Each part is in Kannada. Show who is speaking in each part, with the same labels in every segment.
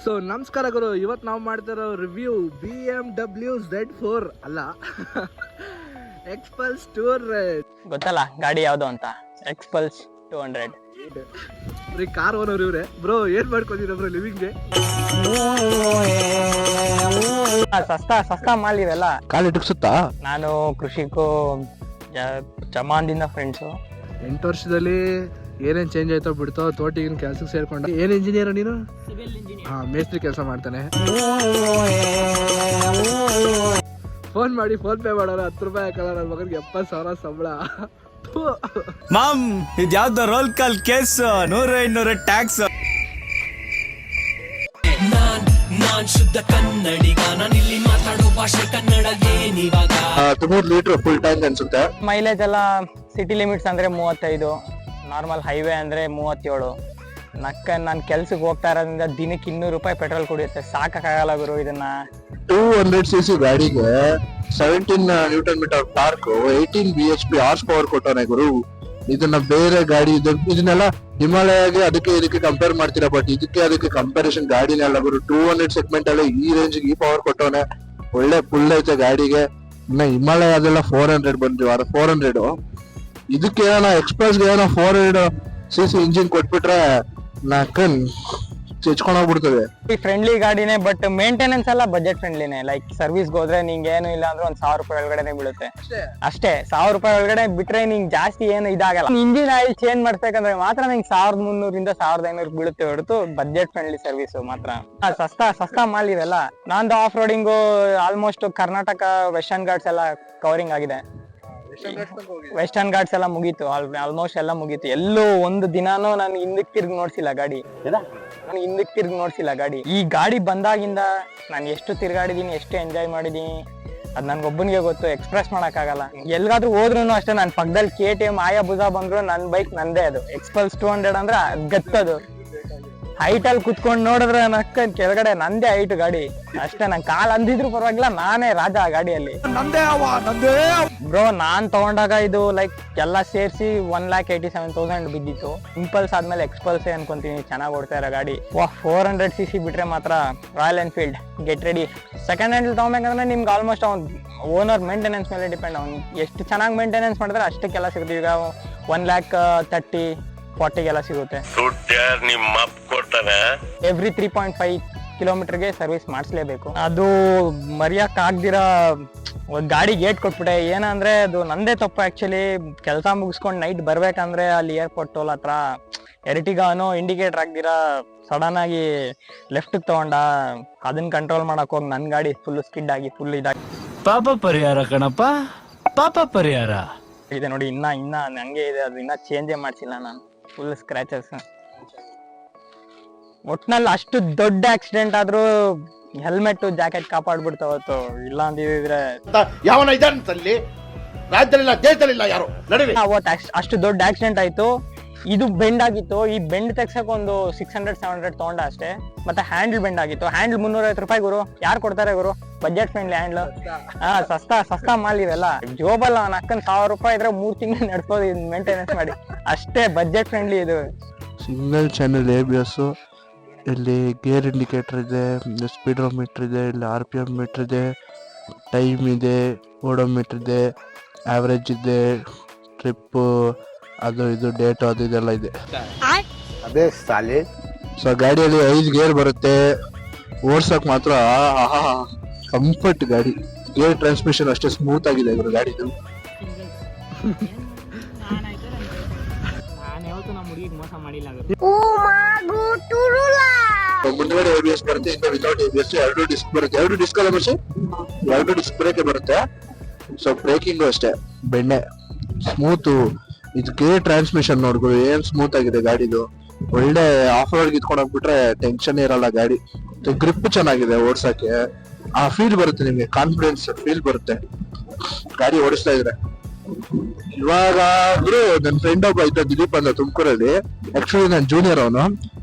Speaker 1: ಸೊ ನಮಸ್ಕಾರ ಗುರು, ಇವತ್ತು ನಾವು ಮಾಡ್ತಿರೋ ರಿವ್ಯೂ BMW Z4 ಅಲ್ಲ ಎಕ್ಸ್ಪಲ್ಸ್ 200.
Speaker 2: ಗೊತ್ತಲ್ಲ ಗಾಡಿ ಯಾವ್ದು ಅಂತ? ಎಕ್ಸ್ಪಲ್ಸ್ 200.
Speaker 1: ರೀ ಕಾರ್ ಓನರ್ ಇವ್ರೆ. ಬ್ರೋ ಏನ್ ಮಾಡ್ಕೊಂಡಿರ ಬ್ರೋ ಲಿವಿಂಗ್ಗೆ?
Speaker 2: ಸಸ್ತಾ ಮಾಲ್ ಇವೆಲ್ಲ.
Speaker 1: ಕಾಲಿಟ್ಟಿಸುತ್ತಾ?
Speaker 2: ನಾನು ಕೃಷಿಕೂ ಜಮಾನ್ದಿಂದ ಫ್ರೆಂಡ್ಸು.
Speaker 1: 8 ವರ್ಷದಲ್ಲಿ ಏನೇನ್ ಚೇಂಜ್ ಆಯ್ತೋ ಬಿಡ್ತೋ, ತೋಟಿಗಿನ ಕೆಲ್ಸಕ್ಕೆ ಸೇರ್ಕೊಂಡ. ಏನ್ ಇಂಜಿನಿಯರ್ ನೀನು? ಹಾ, ಮೇಸ್ತ್ರಿ ಕೆಲಸ ಮಾಡ್ತಾನೆ. ಫೋನ್ ಮಾಡಿ ಫೋನ್ ಪೇ ಮಾಡೋಣ, 10 ರೂಪಾಯಿ ಹಾಕಲ್ಲ. ನನ್ನ ಮಗನಿಗೆ 70,000 ಸಂಬಳ.
Speaker 3: ಮಾಮ್, ಇದ್ಯಾವ್ದು ರೋಲ್ ಕಾಲ್ ಕೇಸ್, 100-200 ಟ್ಯಾಕ್ಸ್.
Speaker 4: ನಾನ್ ಶುದ್ಧ ಕನ್ನಡಿಗ, ನಾನಿಲ್ಲಿ ಮಾತಾಡೋ ಭಾಷೆ ಕನ್ನಡ. ಏನಿವಾಗ
Speaker 1: 13 ಲೀಟರ್ ಫುಲ್ ಟ್ಯಾಂಕ್ ಅನ್ಸುತ್ತೆ.
Speaker 2: ಮೈಲೇಜ್ ಎಲ್ಲ ಸಿಟಿ ಲಿಮಿಟ್ಸ್ ಅಂದ್ರೆ 35, ನಾರ್ಮಲ್ ಹೈವೇ ಅಂದ್ರೆ 37. ನಾನು ಕೆಲ್ಸಕ್ಕೆ ಹೋಗ್ತಾ ಇರೋದ್ರಿಂದ ದಿನಕ್ಕೆ 200 ರೂಪಾಯಿ ಪೆಟ್ರೋಲ್ ಕುಡಿಯುತ್ತೆ. ಸಾಕಾಗಲ್ಲ ಗುರು ಇದನ್ನ.
Speaker 5: 200cc ಗಾಡಿಗೆ 17 newton metre torque, 18 bhp horse power ಕೊಟ್ಟವನೆ ಗುರು. ಇದನ್ನ ಬೇರೆ ಗಾಡಿ ಇದನ್ನೆಲ್ಲ ಹಿಮಾಲಯಗೆ ಅದಕ್ಕೆ ಕಂಪೇರ್ ಮಾಡ್ತೀರಾ, ಬಟ್ ಅದಕ್ಕೆ ಕಂಪ್ಯಾರಿಸನ್ ಗಾಡಿನೆಲ್ಲ ಗುರು. 200 ಸೆಗ್ಮೆಂಟ್ ಅಲ್ಲಿ ಈ ರೇಂಜ್ ಈ ಪವರ್ ಕೊಟ್ಟವನೆ. ಒಳ್ಳೆ ಫುಲ್ ಐತೆ ಗಾಡಿಗೆ. ಇನ್ನ ಹಿಮಾಲಯ ಅದೆಲ್ಲ 400 ಬಂದ್ರಿ, 400. ಇದಕ್ಕೆ ಏನೋ ಎಕ್ಸ್ಪ್ರೆಸ್ಗೆ ಏನೋ 400cc ಇಂಜಿನ್ ಕೊಟ್ಬಿಟ್ರೆ ನಾಕನ್ ಚೆಚ್ಕೊಂಡೋಗ್ಬಿಡ್ತದೆ.
Speaker 2: ಫ್ರೆಂಡ್ಲಿ ಗಾಡಿನೇ, ಬಟ್ ಮೇಂಟೆನೆನ್ಸ್ ಎಲ್ಲ ಬಜೆಟ್ ಫ್ರೆಂಡ್ಲಿನೇ. ಲೈಕ್ ಸರ್ವಿಸ್ಗೆ ಹೋದ್ರೆ ನಿಂಗೆ ಏನು ಇಲ್ಲ ಅಂದ್ರೆ 1,000 ರೂಪಾಯಿ ಒಳಗಡೆ ಬೀಳುತ್ತೆ ಅಷ್ಟೇ. 1,000 ರೂಪಾಯಿ ಒಳಗಡೆ ಬಿಟ್ರೆ ನಿಂಗೆ ಜಾಸ್ತಿ ಏನು ಇದಾಗಲ್ಲ. ಇಂಜಿನ್ ಆಯಿಲ್ ಚೇಂಜ್ ಮಾಡ್ಬೇಕಂದ್ರೆ ಮಾತ್ರ ನಿಂಗೆ 1,300 1,500 ಬೀಳುತ್ತೆ ಹೊರತು ಬಜೆಟ್ ಫ್ರೆಂಡ್ಲಿ ಸರ್ವಿಸ್ ಮಾತ್ರ. ಸಸ್ತಾ ಮಾಲ್ ಇವೆಲ್ಲ. ನಂದು of roading almost Karnataka western Ghats ಎಲ್ಲ ಕವರಿಂಗ್ ಆಗಿದೆ. ವೆಸ್ಟರ್ನ್ ಘಾಟ್ಸ್ ಎಲ್ಲ ಮುಗೀತು, ಆಲ್ಮೋಸ್ಟ್ ಎಲ್ಲ ಮುಗೀತು. ಎಲ್ಲೂ ಒಂದು ದಿನಾನು ನಾನು ಹಿಂದಕ್ಕೆ ತಿರ್ಗಿ ನೋಡ್ಸಿಲ್ಲ ಗಾಡಿ. ಈ ಗಾಡಿ ಬಂದಾಗಿಂದ ನಾನು ಎಷ್ಟು ತಿರ್ಗಾಡಿದೀನಿ, ಎಷ್ಟು ಎಂಜಾಯ್ ಮಾಡಿದೀನಿ, ಅದ್ ನನ್ಗೊಬ್ಬನಿಗೆ ಗೊತ್ತು. ಎಕ್ಸ್ಪ್ರೆಸ್ ಮಾಡಕ್ಕಾಗಲ್ಲ. ಎಲ್ಗಾದ್ರೂ ಹೋದ್ರು ಅಷ್ಟೇ, ನನ್ನ ಪಕ್ಕದಲ್ಲಿ KTM ಆಯಾಬುಜಾ ಬಂದ್ರು ನನ್ನ ಬೈಕ್ ನಂದೇ. ಅದು ಎಕ್ಸ್ಪಲ್ಸ್ 200 ಅಂದ್ರೆ ಗತ್ತದು. ಹೈಟ್ ಅಲ್ಲಿ ಕುತ್ಕೊಂಡ್ ನೋಡಿದ್ರೆ ನಕ್ಕ ಕೆಳಗಡೆ ನಂದೇ ಹೈಟ್ ಗಾಡಿ ಅಷ್ಟೇ. ನನ್ ಕಾಲ್ ಅಂದಿದ್ರು ಪರವಾಗಿಲ್ಲ, ನಾನೇ ರಾಜ ಆ ಗಾಡಿಯಲ್ಲಿ. ಬ್ರೋ ನಾನ್ ತಗೊಂಡಾಗ ಇದು ಲೈಕ್ ಎಲ್ಲ ಸೇರಿಸಿ 1,87,000 ಬಿದ್ದಿತ್ತು. ಇಂಪಲ್ಸ್ ಆದ್ಮೇಲೆ ಎಕ್ಸ್ಪಲ್ಸ್ ಅನ್ಕೊಂತೀನಿ ಚೆನ್ನಾಗಿ ಓಡ್ತಾ ಇರೋ ಗಾಡಿ. 400cc ಬಿಟ್ರೆ ಮಾತ್ರ royal Enfield get ready. Second hand ತಗೊಬೇಕಂದ್ರೆ ನಿಮ್ಗೆ ಆಲ್ಮೋಸ್ಟ್ ಅವ್ನು ಓನರ್ ಮೇಂಟೆನೆನ್ಸ್ ಮೇಲೆ ಡಿಪೆಂಡ್. ಅವ್ನು ಎಷ್ಟು ಚೆನ್ನಾಗಿ ಮೇಂಟೆನೆನ್ಸ್ ಮಾಡಿದ್ರೆ ಅಷ್ಟಕ್ಕೆಲ್ಲ ಸಿಗುತ್ತೆ. ಈಗ 1,30,40 ಸಿಗುತ್ತೆ. ಎವ್ರಿ 3.5 ಕಿಲೋಮೀಟರ್ಗೆ ಸರ್ವಿಸ್ ಮಾಡಿಸ್ಲೇಬೇಕು. ಅದು ಮರೆಯಕ್ ಆಗ್ದಿರ ಗಾಡಿ ಗೇಟ್ ಕೊಟ್ಬಿಟ್ಟೆ. ಏನಂದ್ರೆ ಅದು ನಂದೇ ತಪ್ಪು ಆಕ್ಚುಲಿ. ಕೆಲಸ ಮುಗಿಸ್ಕೊಂಡು ನೈಟ್ ಬರ್ಬೇಕಂದ್ರೆ ಅಲ್ಲಿ ಏರ್ಪೋರ್ಟ್ ಟೋಲ್ ಹತ್ರ ಎರ್ಟಿಗಾನು ಇಂಡಿಕೇಟರ್ ಆಗ್ದಿರ ಸಡನ್ ಆಗಿ ಲೆಫ್ಟ್ ತಗೊಂಡ. ಅದನ್ನ ಕಂಟ್ರೋಲ್ ಮಾಡಕ್ ಹೋಗಿ ನನ್ ಗಾಡಿ ಫುಲ್ ಸ್ಕಿಡ್ ಆಗಿ ಫುಲ್ ಇದಾಗಿ
Speaker 3: ಪಾಪ ಪರಿಹಾರ ಕಣಪ್ಪ, ಪಾಪ ಪರಿಹಾರ
Speaker 2: ಇದೆ ನೋಡಿ. ಇನ್ನ ಹಂಗೆ ಇದೆ ಅದು, ಇನ್ನ ಚೇಂಜೇ ಮಾಡ್ಸಿಲ್ಲ ನಾನು. Full scratches. ಒಟ್ನಲ್ಲಿ ಅಷ್ಟು ದೊಡ್ಡ ಆಕ್ಸಿಡೆಂಟ್ ಆದ್ರೂ ಹೆಲ್ಮೆಟ್ ಜಾಕೆಟ್ ಕಾಪಾಡ್ಬಿಡ್ತಾವತ್ತು. ಇಲ್ಲ ಅಂದಿದ್ರೆ
Speaker 6: ಯಾವನ ಇದಲ್ಲಿ ರಾಜ್ಯದಲ್ಲಿಲ್ಲ ದೇಶದಲ್ಲಿಲ್ಲ ಯಾರು ನಡುವೆ.
Speaker 2: ಅಷ್ಟು ದೊಡ್ಡ ಆಕ್ಸಿಡೆಂಟ್ ಆಯ್ತು. ಇದು ಬೆಂಡ್ ಆಗಿತ್ತು. ಈ ಬೆಂಡ್ ತೆಗ್ಸಕ್ ಒಂದು 600-700 ತಗೊಂಡ ಅಷ್ಟೇ. ಮತ್ತೆ ಹ್ಯಾಂಡಲ್ ಬೆಂಡ್ ಆಗಿತ್ತು. ಹ್ಯಾಂಡಲ್ 350 ರೂಪಾಯಿ ಗುರು. ಯಾರು ಕೊಡ್ತಾರೆ ಗುರು? Budget friendly handle. ಸಸ್ತಾ ಮಾಲ್ ಇವೆಲ್ಲ. ಜೋಬಲ್ಲ ಅವ್ನ ಅಕ್ಕನ್ 1,000 ರೂಪಾಯಿ ಇದ್ರೆ 3 ತಿಂಗಳು ನಡ್ಬೋದು ಮೇಂಟೆನೆನ್ಸ್ ಮಾಡಿ ಅಷ್ಟೇ. ಬಜೆಟ್ ಫ್ರೆಂಡ್ಲಿ ಇದು.
Speaker 5: ಸಿಂಗಲ್ ಚಾನೆಲ್ ABS, ಇಲ್ಲಿ ಗೇರ್ ಇಂಡಿಕೇಟರ್ ಇದೆ, ಸ್ಪೀಡೋಮೀಟರ್ ಇದೆ, ಇಲ್ಲಿ RPM ಮೀಟರ್ ಇದೆ, ಟೈಮ್ ಇದೆ, ಓಡೋಮೀಟರ್ ಇದೆ, ಆವರೇಜ್ ಇದೆ, ಟ್ರಿಪ್ ಅದು ಇದು ಡೇಟ್ ಅದು ಇದೆಲ್ಲ ಇದೆ. ಸೊ ಗಾಡಿಯಲ್ಲಿ 5 ಗೇರ್ ಬರುತ್ತೆ. ಓಡ್ಸಕ್ ಮಾತ್ರ ಕಂಫರ್ಟ್ ಗಾಡಿ. ಗೇರ್ ಟ್ರಾನ್ಸ್ಮಿಷನ್ ಅಷ್ಟೇ ಸ್ಮೂತ್ ಆಗಿದೆ ಇದ್ರ ಗಾಡಿದು. ಮುಂದ್ಗಡೆ ABS ಬರುತ್ತೆ, ಇಂದ ವಿತೌಟ್ ABS. 2 ಡಿಸ್ಕ್ ಬರುತ್ತೆ. 2 ಡಿಸ್ಕ್ ಅಲ್ಲ ಮಚ್ಚಿ, 2 ಡಿಸ್ಕ್ ಬ್ರೇಕ್ ಬರುತ್ತೆ. ಸೊ ಬ್ರೇಕಿಂಗು ಅಷ್ಟೇ ಬೆಣ್ಣೆ, ಸ್ಮೂತ್. ಇದು ಗೇರ್ ಟ್ರಾನ್ಸ್ಮಿಷನ್ ನೋಡ್ಬೋದು ಏನ್ ಸ್ಮೂತ್ ಆಗಿದೆ ಗಾಡಿದು. ಒಳ್ಳೆ ಆಫ್ ರೋಡ್ ಇಟ್ಕೊಂಡು ಹೋಗ್ಬಿಟ್ರೆ ಟೆನ್ಷನ್ ಇರಲ್ಲ ಗಾಡಿ. ಗ್ರಿಪ್ ಚೆನ್ನಾಗಿದೆ ಓಡ್ಸಕ್ಕೆ. ಆ ಫೀಲ್ ಬರುತ್ತೆ ನಿಮ್ಗೆ, ಕಾನ್ಫಿಡೆನ್ಸ್ ಫೀಲ್ ಬರುತ್ತೆ ಗಾಡಿ ಓಡಿಸ್ತಾ ಇದ್ರೆ. ಇವಾಗ ನನ್ನ ಫ್ರೆಂಡ್ ಒಬ್ಬ ಇದ್ದ, ದಿಲೀಪ್ ಅಂತ, ತುಮಕೂರಲ್ಲಿ. ಆಕ್ಚುಲಿ ನಾನು ಜೂನಿಯರ್ ಅವನು.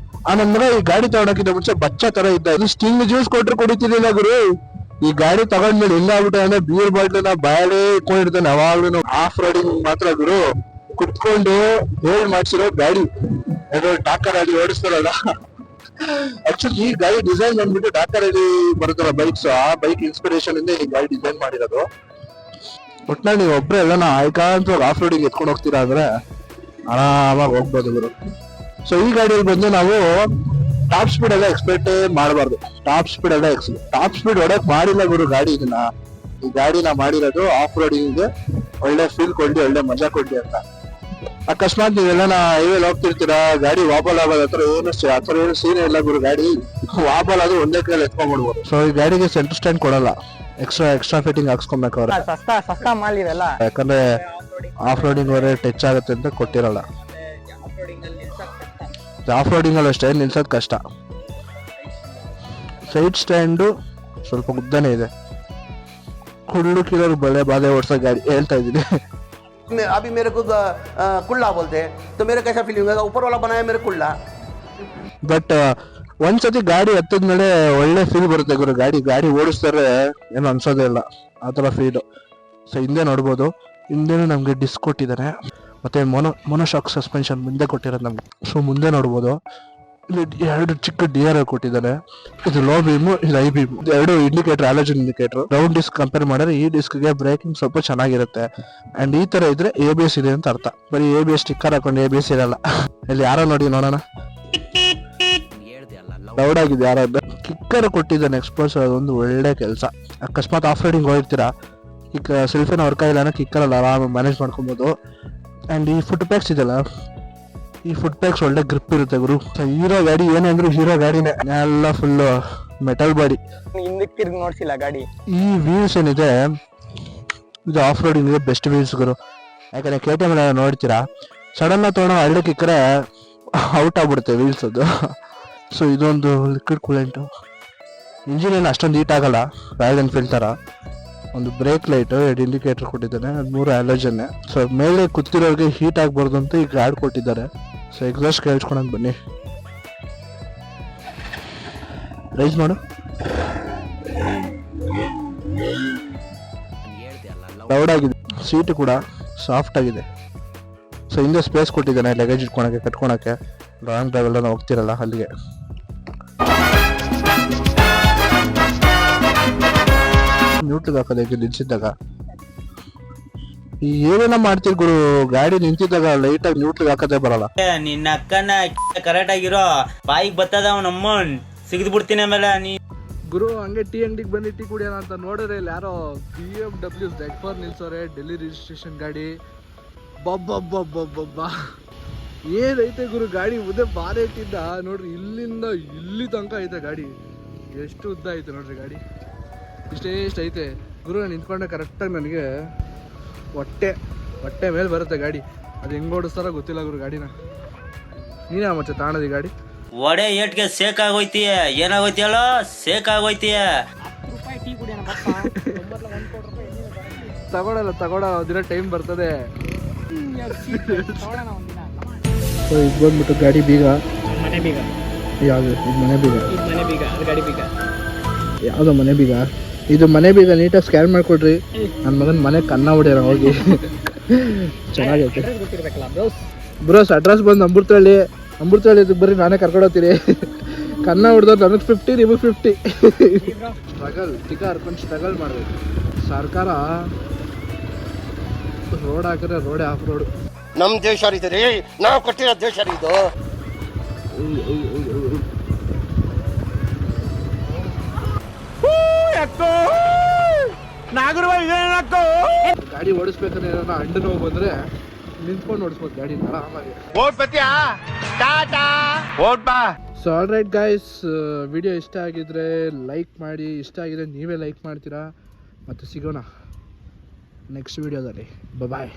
Speaker 5: ನನ್ನ ಮಗ ಈ ಗಾಡಿ ತಗೊಳಕ್ಕಿಂತ ಮುಂಚೆ ಬಚ್ಚ ತರ ಇದ್ದ. ಇದು ಸ್ಟಿಂಗ್ ಜ್ಯೂಸ್ ಕೊಟ್ರು ಕುಡಿತಿರ್ಲಿಲ್ಲ ಗುರು. ಈ ಗಾಡಿ ತಗೊಂಡ್ಮೇಲೆ ಹೆಂಗಾಗ್ಬಿಟ್ಟೆ ಅಂದ್ರೆ ಬೀರ್ ಬಾಟ್ಲಿನ ಬಾಯಲ್ಲೇ ಇಟ್ಕೊಂಡಿರ್ತಾನೆ ಯಾವಾಗ್ಲೂ. ಆಫ್ ರೋಡಿಂಗ್ ಮಾತ್ರ ಗುರು ಕುತ್ಕೊಂಡು ಹೇಳ್ ಮಾಡ್ಸಿರೋ ಗಾಡಿ. ಟಾಕರ್ ಅಲ್ಲಿ ಓಡಿಸ್ತಾರಲ್ಲ ಆಕ್ಚುಲಿ ಈ ಗಾಡಿ ಡಿಸೈನ್ ಬಂದ್ಬಿಟ್ಟು ಡಾಕ್ಟರ್ ಅಲ್ಲಿ ಬರುತ್ತಲ್ಲ ಬೈಕ್ಸ್, ಆ ಬೈಕ್ ಇನ್ಸ್ಪಿರೇಷನ್ ಇಂದ ಈ ಗಾಡಿ ಡಿಸೈನ್ ಮಾಡಿರೋದು. ಒಟ್ನಲ್ಲಿ ನೀವು ಒಬ್ರೆ ಎಲ್ಲ ಆಯ್ಕಾಂತವಾಗಿ ಆಫ್ ರೋಡಿಂಗ್ ಎತ್ಕೊಂಡು ಹೋಗ್ತೀರಾ ಅಂದ್ರೆ ಆರಾಮಾಗಿ ಹೋಗ್ಬೋದು ಗುರು. ಸೊ ಈ ಗಾಡಿಯಲ್ಲಿ ಬಂದು ನಾವು ಟಾಪ್ ಸ್ಪೀಡ್ ಎಲ್ಲ ಎಕ್ಸ್ಪೆಕ್ಟ್ ಮಾಡಬಾರ್ದು. ಟಾಪ್ ಸ್ಪೀಡ್ ಹೊಡಕ್ ಮಾಡಿಲ್ಲ ಗುರು ಗಾಡಿ. ಈ ಗಾಡಿನ ಮಾಡಿರೋದು ಆಫ್ ರೋಡಿಂಗ್ ಒಳ್ಳೆ ಫೀಲ್ ಕೊಡ್ಲಿ, ಒಳ್ಳೆ ಮಜಾ ಕೊಡ್ಲಿ ಅಂತ. ಅಕಸ್ಮಾತ್ ನೀವೆಲ್ಲ ಹೈವೇಲಿ ಹೋಗ್ತಿರ್ತೀರಾ, ಗಾಡಿ ವಾಬಲ್ ಆಗೋದು ಆತರ ಏನು ಸೀನ್ ಇಲ್ಲ ಗುರು. ಗಾಡಿ ವಾಬಲ್ ಅದು ಒಂದೇ ಕೈಯಲ್ಲಿ ಎತ್ಕೊಂಡ್ಬಿಡ್ಬೋದು. ಸೊ ಈ ಗಾಡಿಗೆ ಸೆಂಟರ್ ಸ್ಟ್ಯಾಂಡ್ ಕೊಡಲ್ಲ, ಎಕ್ಸ್ಟ್ರಾ ಫಿಟ್ಟಿಂಗ್ ಹಾಕ್ಸ್ಕೊಬೇಕು ಅವ್ರೆ.
Speaker 2: ಸಸ್ತಾ ಮಾಲ್ ಇವೆಲ್ಲ.
Speaker 5: ಯಾಕಂದ್ರೆ ಆಫ್ ರೋಡಿಂಗ್ ವರೆ ಟಚ್ ಆಗುತ್ತೆ ಅಂತ ಕೊಟ್ಟಿರಲ್ಲ. ಆಫ್ ರೋಡಿಂಗ್ ಅಲ್ಲಿ ಅಷ್ಟೇ ನಿಲ್ಸೋದ್ ಕಷ್ಟ. ಸೈಡ್ ಸ್ಟ್ಯಾಂಡು ಸ್ವಲ್ಪ ಉದ್ದನೇ ಇದೆ. ಕುಳ್ಳು ಕಿಲೋರು ಬಾಧೆ ಓಡಿಸೋ ಗಾಡಿ ಹೇಳ್ತಾ ಇದ್ದೀನಿ.
Speaker 6: अभी मेरे को कुल्ला बोलते हैं, तो मेरे कैसा फीलिंग होगा? ऊपर वाला बनाया मेरे कुल्ला.
Speaker 5: ಬಟ್ ಒಂದ್ಸತಿ ಗಾಡಿ ಹತ್ತದ್ಮೇಲೆ ಒಳ್ಳೆ ಫೀಲ್ ಬರುತ್ತೆ ಗುರು. ಗಾಡಿ ಓಡಿಸ್ತಾರೆ ಏನು ಅನ್ಸೋದೇ ಇಲ್ಲ, ಆತರ ಫೀಲ್. ಸೊ ಹಿಂದೆ ನೋಡ್ಬೋದು, ಹಿಂದೆನೂ ನಮ್ಗೆ ಡಿಸ್ಕ್ ಕೊಟ್ಟಿದ್ದಾರೆ, ಮತ್ತೆ ಮೊನೋಶಾಕ್ ಸಸ್ಪೆನ್ಷನ್ ಮುಂದೆ ಕೊಟ್ಟಿರೋದು ನಮ್ಗೆ. ಸೊ ಮುಂದೆ ನೋಡ್ಬೋದು, ಇಲ್ಲಿ 2 ಚಿಕ್ಕ ಡಿಆರ್ ಕೊಟ್ಟಿದ್ದಾರೆ. ಇದು ಲೋ ಬೀಮ್, ಇದು high beam. 2 indicator, halogen indicator. Round disc compare ಮಾಡಿದ್ರೆ ಈ ಡಿಸ್ಕ್ ಗೆ ಬ್ರೇಕಿಂಗ್ ಸ್ವಲ್ಪ ಚೆನ್ನಾಗಿರುತ್ತೆ. ಅಂಡ್ ಈ ತರ ಇದ್ರೆ ABS ಇದೆ ಅಂತ ಅರ್ಥ. ಬರೀ ABS ಸ್ಟಿಕ್ಕರ್ ಹಾಕೊಂಡು ABS ಇರಲ್ಲ. ಇಲ್ಲಿ ಯಾರೋ ನೋಡಿ ನೋಡೋಣ, ಲೌಡ್ ಆಗಿದೆ. ಯಾರೋ ಕಿಕ್ಕರ್ ಕೊಟ್ಟಿದ್ದಾನೆ ಎಕ್ಸ್ಪೋಸ್. ಅದೊಂದು ಒಳ್ಳೆ ಕೆಲಸ. ಅಕಸ್ಮಾತ್ ಆಫ್ ರೈಡಿಂಗ್ ಹೋಗಿರ್ತೀರಾ, ಸೆಲ್ಫಿನ ವರ್ಕ್ ಆಗಿಲ್ಲ ಅಂದ್ರೆ ಕಿಕ್ಕರಲ್ಲಿ ಆರಾಮ ಮ್ಯಾನೇಜ್ ಮಾಡ್ಕೊಬೋದು. ಅಂಡ್ ಈ ಫುಟ್ ಪ್ಯಾಕ್ಸ್ ಇದೆಲ್ಲ, ಈ ಫುಟ್ ಪ್ಯಾಕ್ಸ್ ಒಳ್ಳೆ ಗ್ರಿಪ್ ಇರುತ್ತೆ ಗುರು. ಹೀರೋ ಗಾಡಿ ಏನೇ ಅಂದ್ರು ಹೀರೋ ಗಾಡಿನೇ, ಎಲ್ಲ ಫುಲ್ ಮೆಟಲ್ ಬಾಡಿ.
Speaker 2: ಹಿಂದಕ್ಕೆ ತಿರ್ಗಿ ನೋಡ್ಸಿಲ್ಲ ಗಾಡಿ.
Speaker 5: ಈ ವೀಲ್ಸ್ ಏನಿದೆ ಇದು ಆಫ್ ರೋಡಿಂಗ್ ಬೆಸ್ಟ್ ವೀಲ್ಸ್ ಗುರು. ಯಾಕಂದ್ರೆ KTM ನೋಡ್ತೀರಾ, ಸಡನ್ ಆಗಿ ತೊಗೊಂಡು ಹಳ್ಳಿ ಕಿಕ್ಕರೆ ಔಟ್ ಆಗ್ಬಿಡುತ್ತೆ ವೀಲ್ಸ್ ಅದು. ಸೊ ಇದೊಂದು ಲಿಕ್ವಿಡ್ ಕೂಲೆಂಟ್. ಇಂಜಿನ್ ಏನು ಅಷ್ಟೊಂದು ಹೀಟ್ ಆಗಲ್ಲ, ರಾಯಲ್ ಎನ್ಫೀಲ್ಡ್ ತರ. ಒಂದು ಬ್ರೇಕ್ ಲೈಟ್, 2 ಇಂಡಿಕೇಟರ್ ಕೊಟ್ಟಿದ್ದಾನೆ, 3 ಹ್ಯಾಲೋಜನ್. ಸೊ ಮೇಲೆ ಕೂತಿರೋರಿಗೆ ಹೀಟ್ ಆಗ್ಬಾರ್ದು ಅಂತ ಈ ಗಾರ್ಡ್ ಕೊಟ್ಟಿದ್ದಾರೆ. ಸೊ ಎಕ್ಸಾಸ್ಟ್ ಕೇಳಿಸ್ಕೊಳಕ್ ಬನ್ನಿ. ರೈಸ್ ಮಾಡು. ಲೌಡ್ ಆಗಿದೆ. ಸೀಟ್ ಕೂಡ ಸಾಫ್ಟ್ ಆಗಿದೆ. ಸೊ ಹಿಂದೆ ಸ್ಪೇಸ್ ಕೊಟ್ಟಿದ್ದಾನೆ ಲಗೇಜ್ ಇಟ್ಕೊಳಕ್ಕೆ, ಕಟ್ಕೊಳಕ್ಕೆ. ಲಾಂಗ್ ಡ್ರೈವ್ ಎಲ್ಲ ಹೋಗ್ತಿರಲ್ಲ ಅಲ್ಲಿಗೆ. ನ್ಯೂಟ್ಲಿಗೆ ಹಾಕೋದಕ್ಕೆ ನಿಲ್ಸಿದ್ದಾಗ ಏನೇನ ಮಾಡ್ತೀರಿ ಗುರು. ಗಾಡಿ ನಿಂತಿದ್ದಾಗ ಲೈಟ್ ಆಗಿ ನ್ಯೂಟ್ಲಿಗೆ ಹಾಕದೇ ಬರಲ್ಲ.
Speaker 7: ನಿನ್ನ ಅಕ್ಕನ ಕರೆಕ್ಟ್ ಆಗಿರೋ ಬಾಯಿಗೆ ಬರ್ತದ ಅವನಮ್ಮನ್ ಸಿಗದ್ ಬಿಡ್ತೀನಿ ಆಮೇಲೆ ನೀ
Speaker 1: ಗುರು. ಹಂಗೆ ಟೀ ಅಂಗಡಿಗೆ ಬಂದು ಟೀ ಕುಡಿಯೋಣ ಅಂತ ನೋಡಿದ್ರೆ ಇಲ್ಲಿ ಯಾರೋ BMW Z4 ನಿಲ್ಸೋರೆ, ಡೆಲ್ಲಿ ರಿಜಿಸ್ಟ್ರೇಷನ್ ಗಾಡಿ. ಬಬ್ಬ ಏನೈತೆ ಗುರು ಗಾಡಿ. ಉದ್ದ ಬಾರಿ ಇಟ್ಟಿದ್ದ ನೋಡ್ರಿ, ಇಲ್ಲಿಂದ ಇಲ್ಲಿ ತನಕ ಐತೆ ಗಾಡಿ. ಎಷ್ಟು ಉದ್ದ ಐತೆ ನೋಡ್ರಿ ಗಾಡಿ, ಇಷ್ಟೇ ಐತೆ ಗುರು. ನಾನು ನಿಂತ್ಕೊಂಡೆ ಕರೆಕ್ಟಾಗಿ ನನಗೆ ಹೊಟ್ಟೆ ಮೇಲೆ ಬರುತ್ತೆ ಗಾಡಿ. ಅದು ಹೆಂಗೆ ಓಡಿಸ್ತಾರೋ ಗೊತ್ತಿಲ್ಲ ಗುರು ಗಾಡಿನ. ನೀನೇ ಮಚ್ಚ ತಾಣದಿ ಗಾಡಿ.
Speaker 7: ಒಡೆ ಏಟ್ಗೆ ಸೇಕ್ ಆಗೋಯ್ತೀಯ, ಏನಾಗೋಯ್ತಿ ಹೇಳೋ, ಸೇಕ್ ಆಗೋಯ್ತೀಯ.
Speaker 1: ತಗೊಳ ದಿನ ಟೈಮ್ ಬರ್ತದೆ. ಸೊ ಇದು ಬಂದ್ಬಿಟ್ಟು ಗಾಡಿ ಬೀಗ. ಯಾವುದು ಇದು? ಮನೆ ಬೀಗ. ಯಾವುದು ಮನೆ ಬೀಗ? ಇದು ಮನೆ ಬೀಗ. ನೀಟಾಗಿ ಸ್ಕ್ಯಾನ್ ಮಾಡ್ಕೊಡ್ರಿ. ನನ್ನ ಮಗನ ಮನೆ ಕನ್ನ ಹೊಡ್ಯಾರ ಹೋಗಿ. ಚೆನ್ನಾಗೈತೆ ಬ್ರೋಸ್. ಅಡ್ರೆಸ್ ಬಂದು ಅಮೃತಹಳ್ಳಿ ಇದಕ್ಕೆ ಬರ್ರಿ, ನಾನೇ ಕರ್ಕೊಂಡು ಹೋಗ್ತೀನಿ. ಕನ್ನ ಹೊಡೆದವ್ರು ನನಗೆ 50, ನಿಮಗೆ 50. ಸ್ಟ್ರಗಲ್ ಟಿಕ ಹರ್ಕೊಂಡು ಸ್ಟ್ರಗಲ್ ಮಾಡಬೇಕು. ಸರ್ಕಾರ ರೋಡ್ ಹಾಕಿದ್ರೆ ರೋಡೇ ಆಫ್ ರೋಡ್.
Speaker 6: ನಮ್ ದೇಶ ರೀ, ನಾವು ಕಟ್ಟಿರೋ ದೇಶ ರೀ ಇದು. ಗಾಡಿ ಓಡಿಸ್ಬೇಕಂದ್ರೆ ಏನಾರ ಅಂಡು ನೋವು ಬಂದ್ರೆ ನಿಂತ್ಕೊಂಡು ಓಡಿಸ್ಬೋದು ಗಾಡಿ ಆರಾಮಾಗಿ. So all right guys, video ಇಷ್ಟ ಆಗಿದ್ರೆ ಲೈಕ್ ಮಾಡಿ. ಇಷ್ಟ ಆಗಿದ್ರೆ ನೀವೇ ಲೈಕ್ ಮಾಡ್ತೀರಾ. ಮತ್ತೆ ಸಿಗೋಣ ನೆಕ್ಸ್ಟ್ ವಿಡಿಯೋದಲ್ಲಿ. ಬಾಯ್.